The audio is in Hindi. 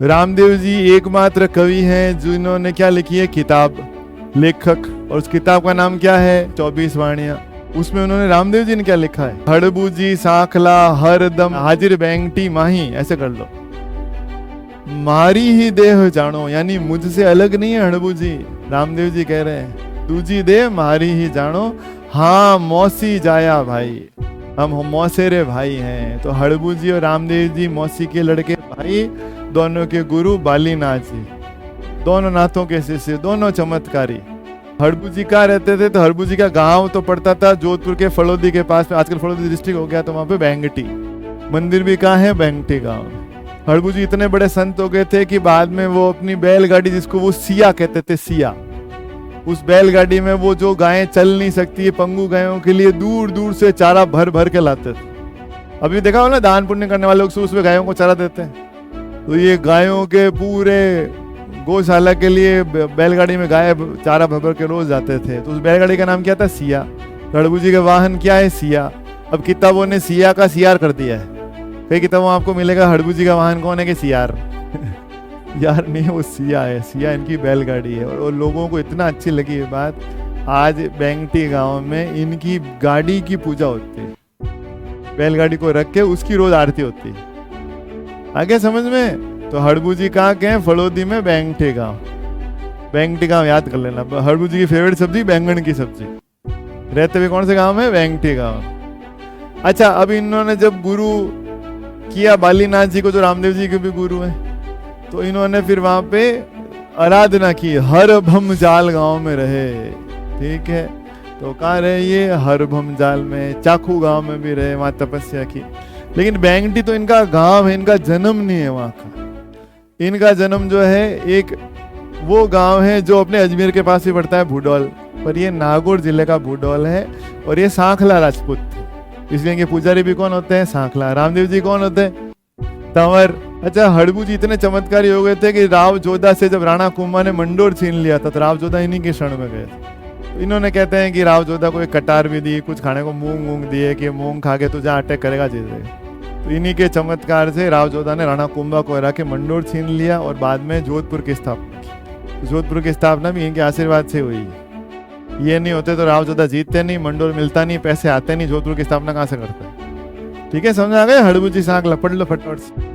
रामदेव जी एकमात्र कवि हैं जिन्होंने क्या लिखी है, किताब, लेखक। और उस किताब का नाम क्या है, 24 वाणियां। उसमें उन्होंने, रामदेव जी ने क्या लिखा है, हड़बूजी साखला हरदम हाजिर बैंगटी माही, ऐसे कर लो। मारी ही देह जानो, यानी मुझसे अलग नहीं है हड़बूजी। रामदेव जी कह रहे हैं दूजी दे मारी ही जानो, हाँ मौसी जाया भाई, हम मौसेरे भाई हैं। तो हड़बूजी और रामदेव जी मौसी के लड़के भाई, दोनों के गुरु बालीनाथ जी, दोनों नाथों के शिष्य, दोनों चमत्कारी। हड़बूजी कहाँ रहते थे, तो हड़बूजी का गांव तो पड़ता था जोधपुर के फलोदी के पास में, आजकल फलोदी डिस्ट्रिक्ट हो गया, तो वहां पे बैंगटी मंदिर भी कहाँ है, बैंगटी गांव। हड़बूजी इतने बड़े संत हो गए थे कि बाद में वो अपनी बैलगाड़ी, जिसको वो सिया कहते थे, सिया, उस बैलगाड़ी में वो जो गायें चल नहीं सकती, पंगु गायों के लिए दूर दूर से चारा भर भर के लाते थे। अभी देखा हो ना, दान पुण्य करने वाले लोग सुबह गायों को चारा देते हैं, तो ये गायों के पूरे गौशाला के लिए बैलगाड़ी में गाय चारा भर भर के रोज जाते थे। तो उस बैलगाड़ी का नाम क्या था, सिया। हड़बूजी का वाहन क्या है, सिया। अब किताबों ने सिया का सियार कर दिया है। कई किताबों आपको मिलेगा हड़बूजी का वाहन कौन है, कि सियार। यार नहीं, वो सिया है, सिया इनकी बैलगाड़ी है। और लोगों को इतना अच्छी लगी ये बात, आज बैंगटी गांव में इनकी गाड़ी की पूजा होती है, बैलगाड़ी को रख के उसकी रोज आरती होती है। आगे समझ में। तो हड़बूजी कहाँ के हैं, फलोदी में, बैंगटी गांव। बैंगटी गांव याद कर लेना। हड़बूजी की फेवरेट सब्जी बैंगन की सब्जी। रहते हुए कौन से गांव में, बैंगटी गांव। अच्छा, अब इन्होंने जब गुरु किया बालीनाथ जी को, जो रामदेव जी के भी गुरु हैं, तो इन्होंने फिर वहां पे आराधना की। हरभम जाल गांव में रहे, ठीक है। तो कहाँ रहे ये, हरभम जाल में। चाखू गांव में भी रहे, वहां तपस्या की। लेकिन बैंगटी तो इनका गांव है, इनका जन्म नहीं है वहां का। इनका जन्म जो है एक वो गांव है जो अपने अजमेर के पास ही पड़ता है, भूडौल। पर ये नागौर जिले का भूडौल है, और ये सांखला राजपूत थे, इसलिए इनके पुजारी भी कौन होते हैं, सांखला। रामदेव जी कौन होते हैं, तंवर। अच्छा, हड़बूजी इतने चमत्कारी हो गए थे कि राव जोधा से जब राणा कुंभा ने मंडोर छीन लिया था, तो राव जोधा इन्हीं के शरण में गए थे। तो इन्होंने कहते हैं कि राव जोधा को एक कटार भी दी, कुछ खाने को मूंग मूंग दिए कि मूंग खा के तुझे अटैक करेगा, जीतेगा। तो इन्हीं के चमत्कार से राव जोधा ने राणा कुंभा को हरा के मंडोर छीन लिया, और बाद में जोधपुर की स्थापना की। तो जोधपुर की स्थापना भी इनके आशीर्वाद से हुई है। ये नहीं होते तो राव जोधा जीतते नहीं, मंडोर मिलता नहीं, पैसे आते नहीं, जोधपुर की स्थापना कहाँ से करते। ठीक है, समझ आ गए। हड़बूजी सांखला पढ़ लो फटाफट से।